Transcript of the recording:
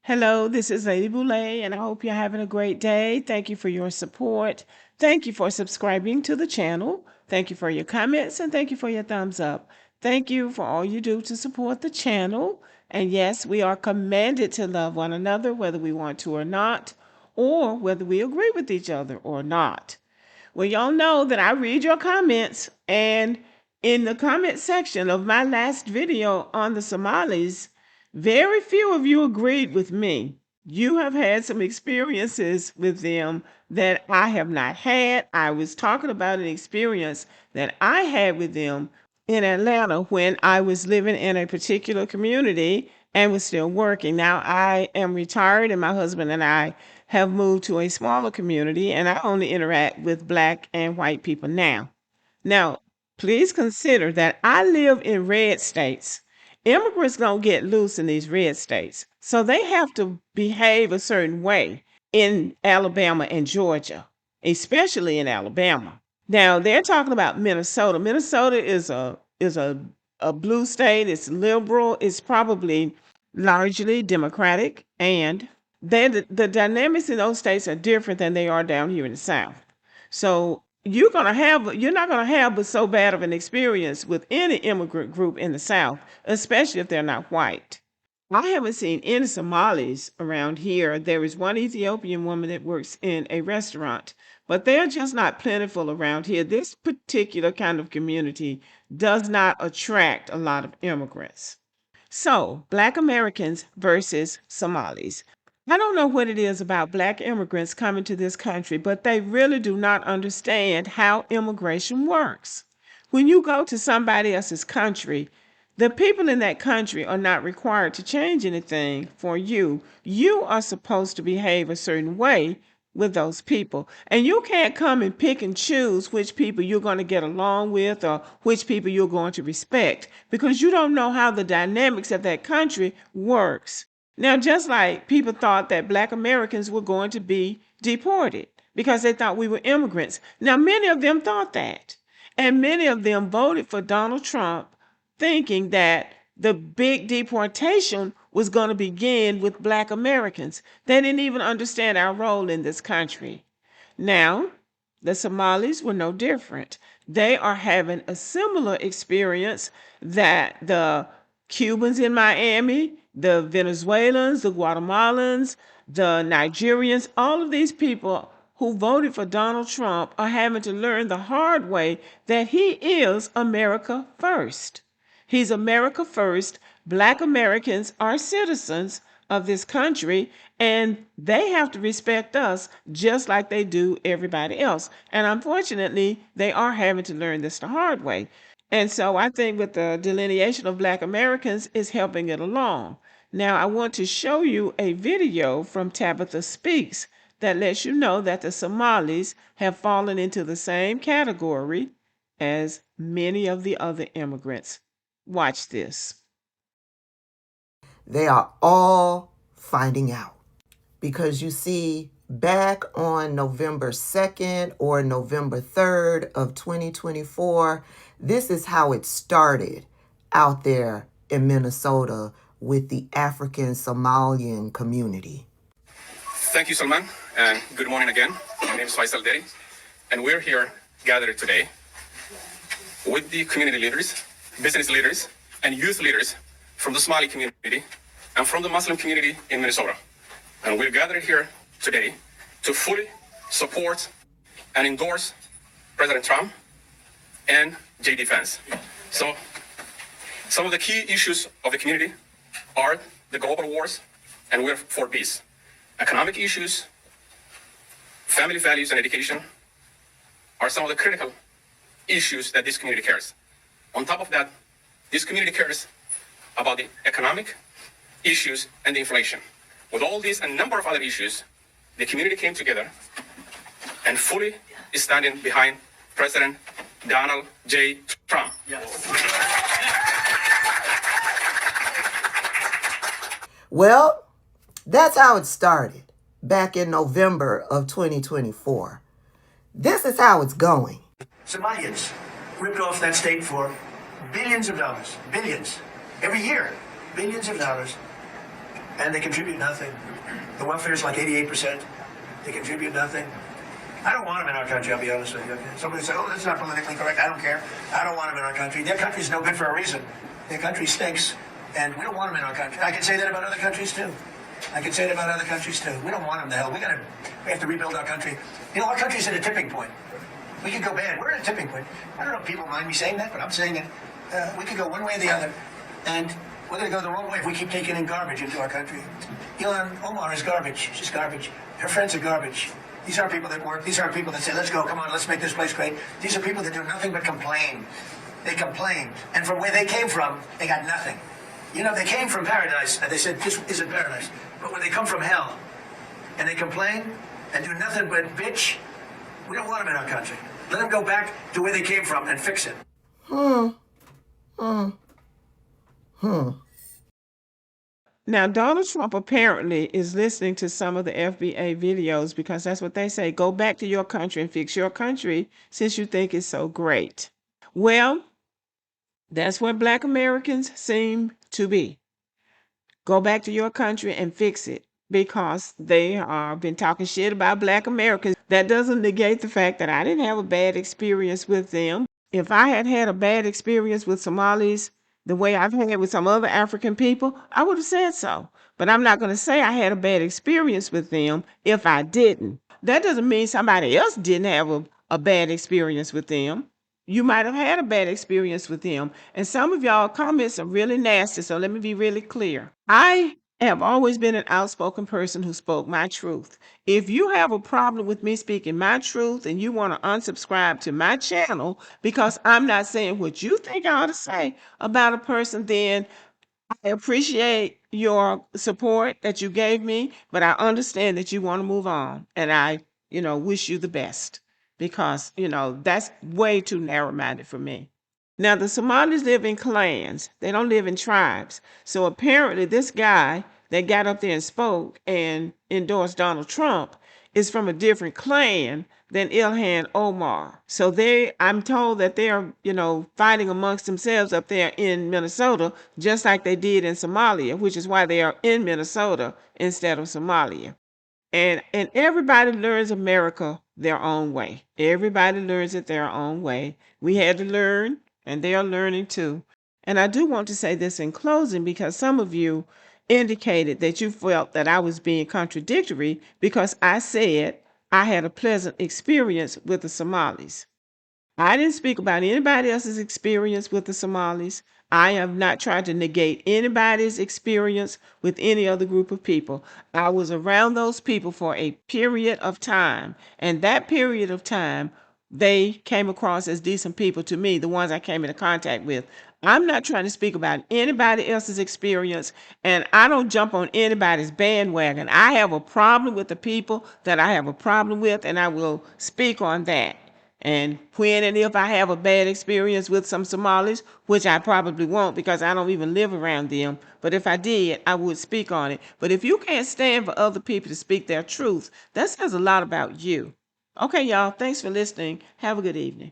Hello, this is Lady Boulay, and I hope you're having a great day. Thank you for your support. Thank you for subscribing to the channel. Thank you for your comments, and thank you for your thumbs up. Thank you for all you do to support the channel. And yes, we are commanded to love one another, whether we want to or not, or whether we agree with each other or not. Well, y'all know that I read your comments, and in the comment section of my last video on the Somalis, very few of you agreed with me. You have had some experiences with them that I have not had. I was talking about an experience that I had with them in Atlanta when I was living in a particular community and was still working. Now I am retired, and my husband and I have moved to a smaller community, and I only interact with Black and white people now. Now, please consider that I live in red states. Immigrants don't get loose in these red states, so they have to behave a certain way in Alabama and Georgia, especially in Alabama. Now they're talking about Minnesota. Minnesota is a blue state. It's liberal. It's probably largely Democratic, and the dynamics in those states are different than they are down here in the South. So you're not gonna have but so bad of an experience with any immigrant group in the South, especially if they're not white. I haven't seen any Somalis around here. There is one Ethiopian woman that works in a restaurant, but they're just not plentiful around here. This particular kind of community does not attract a lot of immigrants. So, Black Americans versus Somalis. I don't know what it is about Black immigrants coming to this country, but they really do not understand how immigration works. When you go to somebody else's country, the people in that country are not required to change anything for you. You are supposed to behave a certain way with those people. And you can't come and pick and choose which people you're going to get along with or which people you're going to respect, because you don't know how the dynamics of that country works. Now, just like people thought that Black Americans were going to be deported because they thought we were immigrants. Now, many of them thought that. And many of them voted for Donald Trump thinking that the big deportation was going to begin with Black Americans. They didn't even understand our role in this country. Now, the Somalis were no different. They are having a similar experience that the Cubans in Miami, the Venezuelans, the Guatemalans, the Nigerians, all of these people who voted for Donald Trump are having to learn the hard way that he is America first. He's America first. Black Americans are citizens of this country, and they have to respect us just like they do everybody else. And unfortunately, they are having to learn this the hard way. And so I think with the delineation of Black Americans is helping it along. Now, I want to show you a video from Tabitha Speaks that lets you know that the Somalis have fallen into the same category as many of the other immigrants. Watch this. They are all finding out, because you see, back on November 2nd or November 3rd of 2024, this is how it started out there in Minnesota with the African Somalian community. Thank you, Salman, and good morning again. My name is Faisal Deri, and we're here gathered today with the community leaders, business leaders, and youth leaders from the Somali community and from the Muslim community in Minnesota. And we're gathered here today to fully support and endorse President Trump and J.D. Vance. So some of the key issues of the community are the global wars, and we're for peace. Economic issues, family values, and education are some of the critical issues that this community cares. On top of that, this community cares about the economic issues and the inflation. With all these and a number of other issues, the community came together and fully is standing behind President Donald J. Trump. Well, that's how it started back in November of 2024. This is how it's going. Somalians ripped off that state for billions of dollars, billions, every year, billions of dollars, and they contribute nothing. The welfare is like 88%. They contribute nothing. I don't want them in our country, I'll be honest with you. Somebody say, oh, that's not politically correct. I don't care. I don't want them in our country. Their country's no good for a reason. Their country stinks, and we don't want them in our country. I can say that about other countries, too. We don't want them to hell. We have to rebuild our country. You know, our country's at a tipping point. We could go bad. We're at a tipping point. I don't know if people mind me saying that, but I'm saying it. We could go one way or the other, and we're going to go the wrong way if we keep taking in garbage into our country. Ilhan Omar is garbage. She's garbage. Her friends are garbage. These aren't people that work. These aren't people that say, let's go, come on, let's make this place great. These are people that do nothing but complain. They complain. And from where they came from, they got nothing. You know, they came from paradise, and they said, this isn't paradise. But when they come from hell, and they complain, and do nothing but bitch, we don't want them in our country. Let them go back to where they came from and fix it. Now, Donald Trump apparently is listening to some of the FBA videos because that's what they say. Go back to your country and fix your country since you think it's so great. Well, that's where Black Americans seem to be. Go back to your country and fix it because they are been talking shit about Black Americans. That doesn't negate the fact that I didn't have a bad experience with them. If I had had a bad experience with Somalis, the way I've had with some other African people, I would have said so. But I'm not going to say I had a bad experience with them if I didn't. That doesn't mean somebody else didn't have a bad experience with them. You might have had a bad experience with them. And some of y'all comments are really nasty, so let me be really clear. I have always been an outspoken person who spoke my truth. If you have a problem with me speaking my truth and you want to unsubscribe to my channel because I'm not saying what you think I ought to say about a person, then I appreciate your support that you gave me, but I understand that you want to move on. And I, wish you the best because, that's way too narrow-minded for me. Now, the Somalis live in clans. They don't live in tribes. So apparently this guy that got up there and spoke and endorsed Donald Trump is from a different clan than Ilhan Omar. So I'm told that they're, fighting amongst themselves up there in Minnesota, just like they did in Somalia, which is why they are in Minnesota instead of Somalia. And everybody learns America their own way. Everybody learns it their own way. We had to learn, and they are learning too. And I do want to say this in closing because some of you indicated that you felt that I was being contradictory because I said I had a pleasant experience with the Somalis. I didn't speak about anybody else's experience with the Somalis. I have not tried to negate anybody's experience with any other group of people. I was around those people for a period of time, and that period of time, they came across as decent people to me, the ones I came into contact with. I'm not trying to speak about anybody else's experience, and I don't jump on anybody's bandwagon. I have a problem with the people that I have a problem with, and I will speak on that. And when and if I have a bad experience with some Somalis, which I probably won't because I don't even live around them, but if I did, I would speak on it. But if you can't stand for other people to speak their truth, that says a lot about you. Okay, y'all, thanks for listening. Have a good evening.